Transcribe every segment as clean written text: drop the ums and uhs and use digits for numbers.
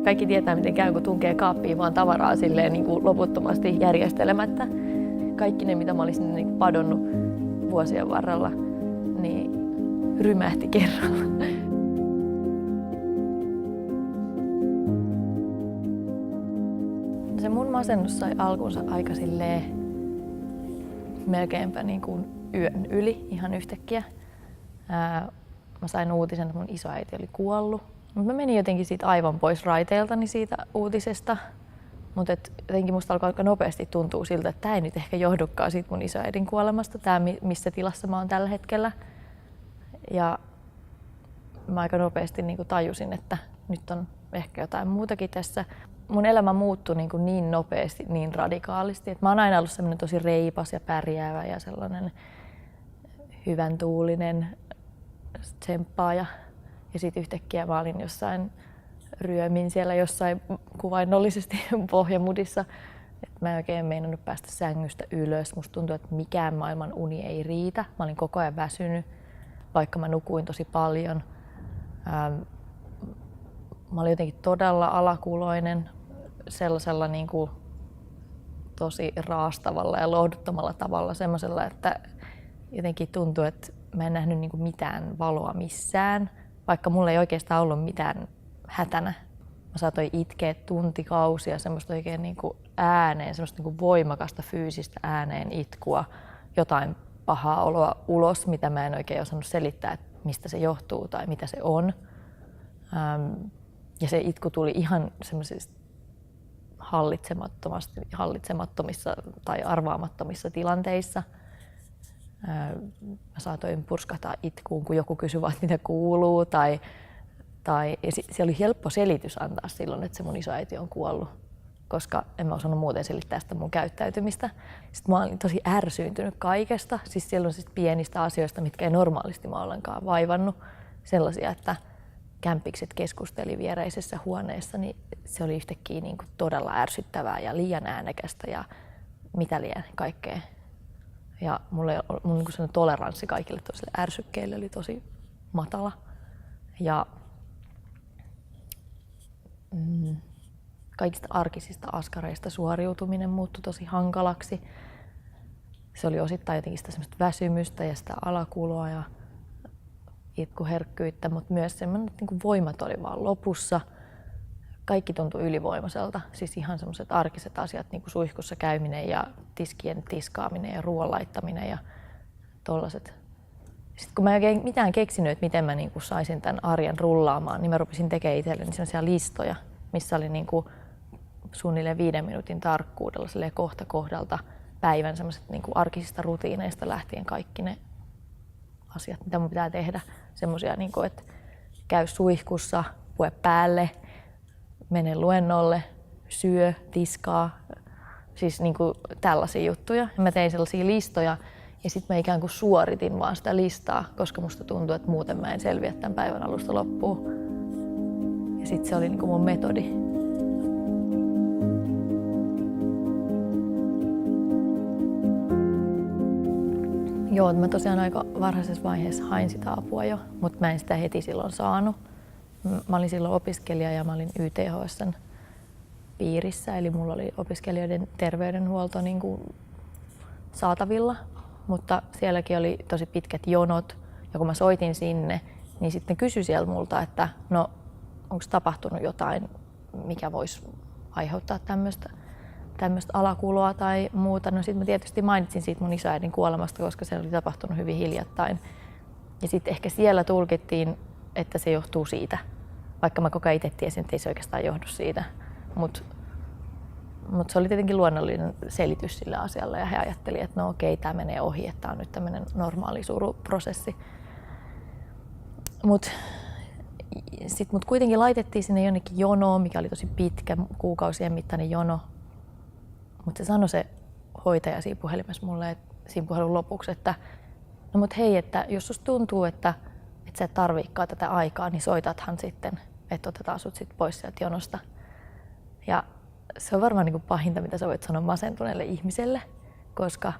Kaikki tietää, miten käy, kun tunkee kaappiin vaan tavaraa silleen niin kuin loputtomasti järjestelemättä. Kaikki ne, mitä mä olisin niin kuin padonnut vuosien varrella, niin rymähti kerralla. Se mun masennus sai alkunsa aika silleen melkeinpä niin kuin yön yli ihan yhtäkkiä. Mä sain uutisen, että mun isoäiti oli kuollut. Mä menin jotenkin siitä aivan pois raiteiltani siitä uutisesta. Mutta jotenkin musta alkoi aika nopeasti tuntua siltä, että tää ei nyt ehkä johdukaan siitä mun isoäidin kuolemasta, tää missä tilassa mä oon tällä hetkellä. Ja mä aika nopeasti niin kuin tajusin, että nyt on ehkä jotain muutakin tässä. Mun elämä muuttui niin nopeasti, niin radikaalisti, että mä oon aina ollut sellainen tosi reipas ja pärjäävä ja sellainen hyvän tuulinen tsemppaaja. Ja sitten yhtäkkiä mä olin ryömin siellä jossain kuvainnollisesti pohjamudissa. Et mä en oikein meinannut päästä sängystä ylös. Musta tuntui, että mikään maailman uni ei riitä. Mä olin koko ajan väsynyt, vaikka mä nukuin tosi paljon. Mä olin jotenkin todella alakuloinen sellaisella niin kuin tosi raastavalla ja lohduttomalla tavalla. Semmoisella, että jotenkin tuntui, että mä en nähnyt niin kuin mitään valoa missään. Vaikka mulla ei oikeastaan ollut mitään hätänä. Mä saatoin itkeä tuntikausia semmoista oikein niin kuin ääneen, semmoista niin kuin voimakasta fyysistä ääneen itkua, jotain pahaa oloa ulos, mitä mä en oikein osannut selittää, että mistä se johtuu tai mitä se on. Ja se itku tuli ihan semmoisista hallitsemattomissa tai arvaamattomissa tilanteissa. Mä saatoin purskahtaa itkuun, kun joku kysyi vaan, mitä kuuluu. Se oli helppo selitys antaa silloin, että se mun isoäiti on kuollut, koska en mä osannut muuten selittää sitä mun käyttäytymistä. Sitten mä olin tosi ärsyyntynyt kaikesta, siis sellaisista pienistä asioista, mitkä ei normaalisti mä ollenkaan vaivannut. Sellaisia, että kämppikset keskusteli viereisessä huoneessa, niin se oli yhtäkkiä niin kuin todella ärsyttävää ja liian äänekästä ja mitä liian kaikkea. Ja mun niin toleranssi kaikille toisille ärsykkeille oli tosi matala. Ja kaikista arkisista askareista suoriutuminen muuttui tosi hankalaksi. Se oli osittain jotenkin sitä semmoista väsymystä ja sitä alakuloa ja itkuherkkyyttä, mutta myös semmoinen, että niin voimat oli vaan lopussa. Kaikki tuntui ylivoimaiselta, siis ihan semmoiset arkiset asiat, niin kuin suihkussa käyminen ja tiskien tiskaaminen ja ruoan laittaminen ja tollaset. Sitten kun mä en oikein mitään keksinyt, että miten mä niin kuin saisin tämän arjen rullaamaan, niin mä rupesin tekemään itselleni sellaisia listoja, missä oli niin kuin suunnilleen 5 minuutin tarkkuudella kohta kohdalta päivän semmoiset niin kuin arkisista rutiineista lähtien kaikki ne asiat, mitä mun pitää tehdä. Semmoisia, niin kuin, että käy suihkussa, pue päälle, mene luennolle, syö, tiskaa, siis niin kuin tällaisia juttuja. Mä tein sellaisia listoja ja sitten mä ikään kuin suoritin vaan sitä listaa, koska musta tuntui, että muuten mä en selviä tämän päivän alusta loppuun. Ja sitten se oli niin kuin mun metodi. Joo, mä tosiaan aika varhaisessa vaiheessa hain sitä apua jo, mutta mä en sitä heti silloin saanut. Mä olin silloin opiskelija ja mä olin YTHS:n piirissä, eli mulla oli opiskelijoiden terveydenhuolto niin kuin saatavilla, mutta sielläkin oli tosi pitkät jonot ja kun mä soitin sinne, niin sitten kysyi siellä multa, että no onko tapahtunut jotain, mikä voisi aiheuttaa tämmöistä alakuloa tai muuta. No sitten mä tietysti mainitsin siitä mun isoäidin kuolemasta, koska se oli tapahtunut hyvin hiljattain. Ja sitten ehkä siellä tulkittiin, että se johtuu siitä, vaikka mä koko ajan itse tiesin, että ei se oikeastaan johdu siitä. Mut se oli tietenkin luonnollinen selitys sille asialle ja he ajattelivat, että no okei, tämä menee ohi, että tämä on nyt tämmöinen normaali suruprosessi. Mut kuitenkin laitettiin sinne jonnekin jonoon, mikä oli tosi pitkä, kuukausien mittainen jono. Mutta se sanoi se hoitaja siinä puhelimessa mulle siinä puhelun lopuksi, että no mut hei, että jos susta tuntuu, että sä et tarviikaan tätä aikaa, niin soitathan sitten, että otetaan sut sit pois sieltä jonosta. Ja se on varmaan niin kuin pahinta, mitä sä voit sanoa masentuneelle ihmiselle, koska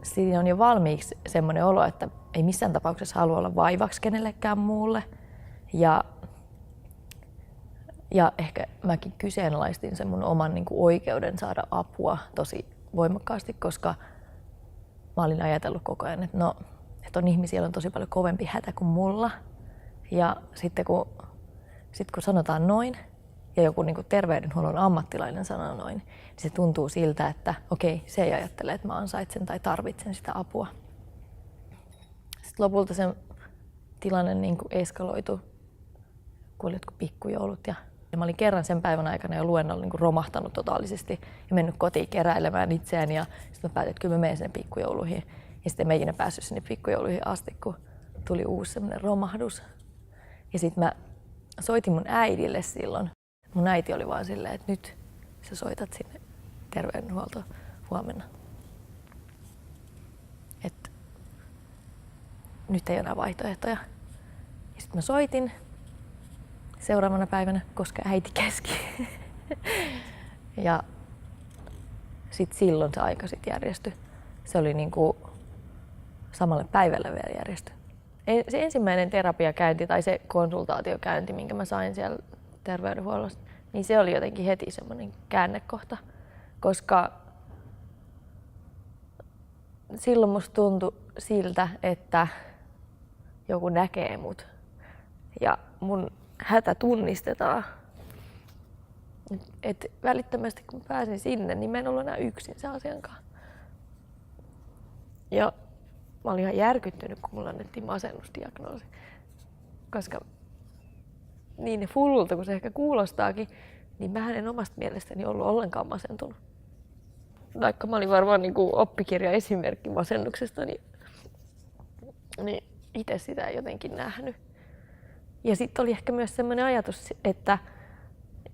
siinä on jo valmiiksi semmoinen olo, että ei missään tapauksessa halua olla vaivaksi kenellekään muulle. Ja Ja ehkä mäkin kyseenalaistin sen mun oman niin kuin oikeuden saada apua tosi voimakkaasti, koska mä olin ajatellut koko ajan, että no, että on ihmisiä, joilla on tosi paljon kovempi hätä kuin mulla. Ja sitten kun sanotaan noin, ja joku niin kuin terveydenhuollon ammattilainen sanoo noin, niin se tuntuu siltä, että okei, se ei ajattele, että mä ansaitsen tai tarvitsen sitä apua. Sitten lopulta se tilanne niin kuin eskaloitui, kun oli jotkut pikkujoulut. Ja mä olin kerran sen päivän aikana jo luennolla niin kuin romahtanut totaalisesti ja mennyt kotiin keräilemään itseäni. Ja sitten mä päätin, että kyllä mä menen sinne pikkujouluihin. Ja sitten mä ikinä päässyt sinne pikkujouluihin asti, kun tuli uusi semmoinen romahdus. Ja sitten mä soitin mun äidille silloin. Mun äiti oli vaan silleen, että nyt sä soitat sinne terveydenhuoltoon huomenna. Että nyt ei ole enää vaihtoehtoja. Ja sitten mä soitin seuraavana päivänä, koska äiti käski. Ja sitten silloin se aika sit järjestyi. Se oli niinku samalle päivälle vielä järjesty. Se ensimmäinen terapiakäynti tai se konsultaatiokäynti, minkä mä sain siellä terveydenhuollosta, niin se oli jotenkin heti semmoinen käännekohta, koska silloin musta tuntui siltä, että joku näkee mut ja mun hätä tunnistetaan. Et välittömästi kun pääsin sinne, niin mä en ollut enää yksin sen asiankaan. Ja mä olin ihan järkyttynyt, kun mulla annettiin masennusdiagnoosi. Koska niin hullulta kuin se ehkä kuulostaakin, niin mähän en omasta mielestäni ollut ollenkaan masentunut. Vaikka mä olin varmaan niin kuin oppikirjaesimerkki masennuksesta, niin itse sitä ei jotenkin nähnyt. Ja sitten oli ehkä myös sellainen ajatus, että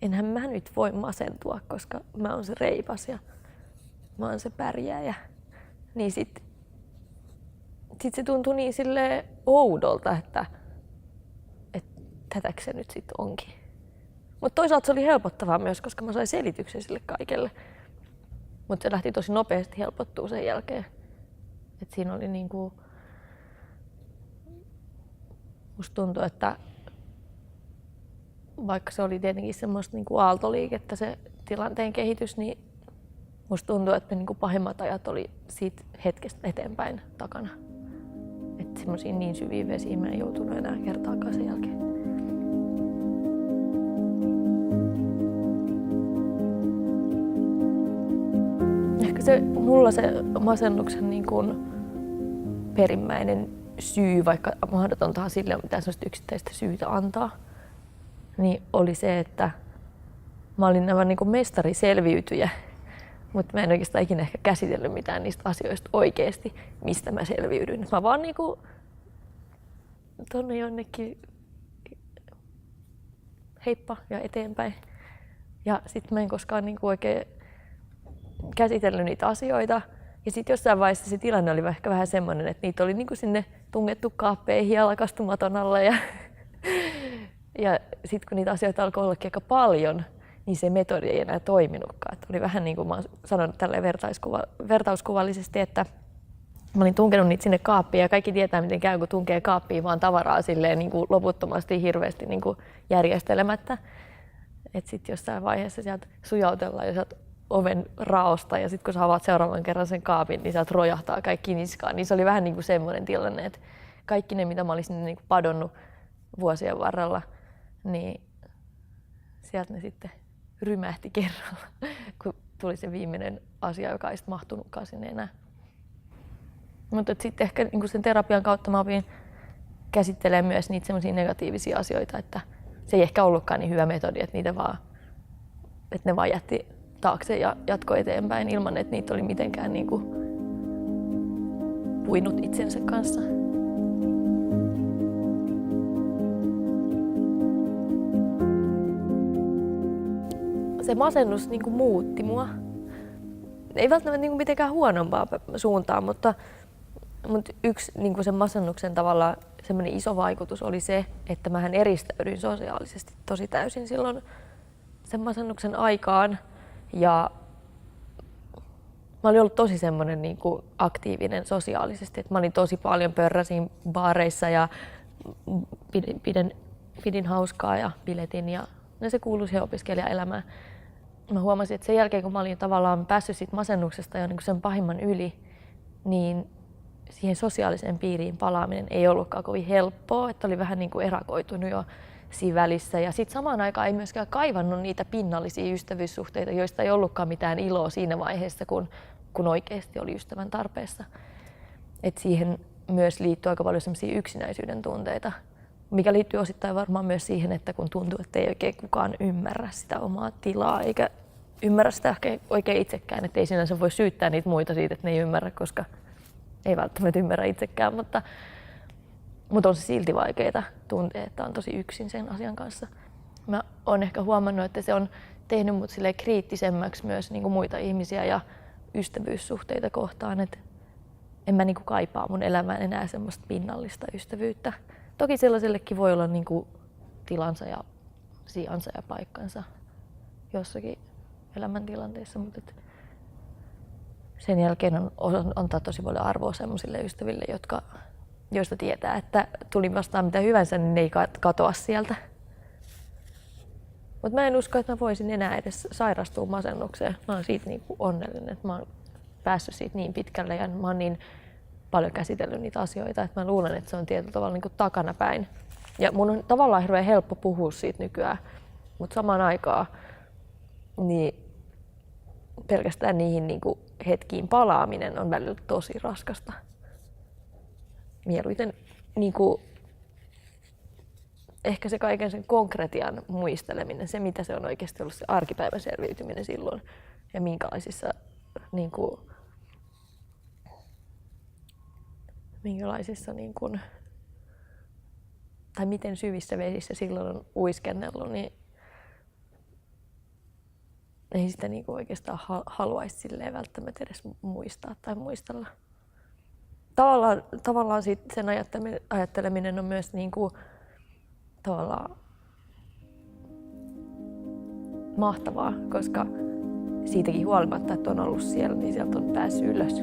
enhän mä nyt voi masentua, koska mä oon se reipas ja mä oon se pärjääjä. Niin sit se tuntui niin silleen oudolta, että tätäkö se nyt sitten onkin. Mutta toisaalta se oli helpottavaa myös, koska mä sain selityksen sille kaikelle. Mutta se lähti tosi nopeasti helpottua sen jälkeen. Et siinä oli niinku, musta tuntui, että vaikka se oli tietenkin semmoista niinku aaltoliikettä se tilanteen kehitys, niin musta tuntui, että niinku pahimmat ajat oli siitä hetkestä eteenpäin takana. Että semmoisiin niin syviin vesiin mä en joutunut enää kertaakaan sen jälkeen. Ehkä mulla se masennuksen niin kuin perimmäinen syy, vaikka mahdotontahan sille on mitään sellaista yksittäistä syytä antaa, niin oli se, että mä olin aivan niin kuin mestariselviytyjä, mutta mä en oikeastaan ikinä ehkä käsitellyt mitään niistä asioista oikeasti, mistä mä selviydyin. Mä vaan niin kuin tonne jonnekin heippa ja eteenpäin. Ja sit mä en koskaan niin kuin oikein käsitellyt niitä asioita. Ja sitten jossain vaiheessa se tilanne oli ehkä vähän semmoinen, että niitä oli niin kuin sinne tungettu kaappeihin ja lakastumaton alle. Ja sitten kun niitä asioita alkoi ollakin aika paljon, niin se metodi ei enää toiminutkaan. Että oli vähän niin kuin mä oon sanonut tälleen vertauskuvallisesti, että mä olin tunkenut niitä sinne kaappiin ja kaikki tietää, miten käy, kun tunkee kaappiin vaan tavaraa silleen niin kuin loputtomasti hirveästi niin kuin järjestelemättä. Että sitten jossain vaiheessa sieltä sujautellaan jo sieltä oven raosta ja sitten kun sä avaat seuraavan kerran sen kaapin, niin sieltä rojahtaa kaikki niskaan. Niin se oli vähän niin kuin semmoinen tilanne, että kaikki ne, mitä mä olisin niin kuin padonnut vuosien varrella, niin sieltä ne sitten rymähti kerralla, kun tuli se viimeinen asia, joka ei sitten mahtunutkaan sinne enää. Mutta sitten ehkä niin sen terapian kautta mä opin käsittelemään myös niitä semmoisia negatiivisia asioita, että se ei ehkä ollutkaan niin hyvä metodi, että ne vaan jätti taakse ja jatkoi eteenpäin ilman, että niitä oli mitenkään niin kuin puinut itsensä kanssa. Se masennus niin kuin muutti mua. Ei välttämättä niin kuin mitenkään huonompaa suuntaan, mutta yksi niin kuin sen masennuksen tavallaan semmoinen iso vaikutus oli se, että mähän eristäydyin sosiaalisesti tosi täysin silloin sen masennuksen aikaan. Ja mä olin ollut tosi semmoinen niin kuin aktiivinen sosiaalisesti, että mä olin tosi paljon pörräsin baareissa ja pidin hauskaa ja biletin ja No se kuului siihen opiskelijaelämään. Mä huomasin, että sen jälkeen kun mä olin tavallaan päässyt siitä masennuksesta jo niin kuin sen pahimman yli, niin siihen sosiaaliseen piiriin palaaminen ei ollutkaan kovin helppoa, että oli vähän niin kuin erakoitunut jo siinä välissä. Ja sitten samaan aikaan ei myöskään kaivannut niitä pinnallisia ystävyyssuhteita, joista ei ollutkaan mitään iloa siinä vaiheessa, kun oikeasti oli ystävän tarpeessa. Et siihen myös liittyy aika paljon sellaisia yksinäisyyden tunteita, mikä liittyy osittain varmaan myös siihen, että kun tuntuu, että ei oikein kukaan ymmärrä sitä omaa tilaa, eikä ymmärrä sitä oikein itsekään, että ei sinänsä voi syyttää niitä muita siitä, että ne ei ymmärrä, koska ei välttämättä ymmärrä itsekään, mutta on se silti vaikeaa tuntea, että on tosi yksin sen asian kanssa. Mä oon ehkä huomannut, että se on tehnyt mut silleen kriittisemmäksi myös niin kuin muita ihmisiä ja ystävyyssuhteita kohtaan, että en mä niin kuin kaipaa mun elämään enää semmoista pinnallista ystävyyttä. Toki sellaisellekin voi olla niin kuin tilansa ja sijansa ja paikkansa jossakin elämäntilanteessa, mutta sen jälkeen on antaa tosi paljon arvoa sellaisille ystäville, joista tietää, että tuli vastaan mitä hyvänsä, niin ne ei katoa sieltä. Mutta mä en usko, että mä voisin enää edes sairastua masennukseen. Mä oon siitä niin kuin onnellinen, että mä oon päässyt siitä niin pitkälle ja mä oon niin paljon käsitellyt niitä asioita, että mä luulen, että se on tietyllä tavalla niin kuin takanapäin. Ja mun on tavallaan hirveän helppo puhua siitä nykyään, mutta samaan aikaan niin pelkästään niihin niin kuin hetkiin palaaminen on välillä tosi raskasta. Mieluiten niin kuin, ehkä se kaiken sen konkretian muisteleminen, se mitä se on oikeasti ollut se arkipäivän selviytyminen silloin ja minkälaisissa niin kuin, tai miten syvissä vesissä silloin on uiskennellut, niin ei sitä niin kuin oikeastaan haluaisi silleen välttämättä edes muistaa tai muistella. Tavallaan sen ajatteleminen on myös niin kuin, tavallaan mahtavaa, koska siitäkin huolimatta, että on ollut siellä, niin sieltä on päässyt ylös.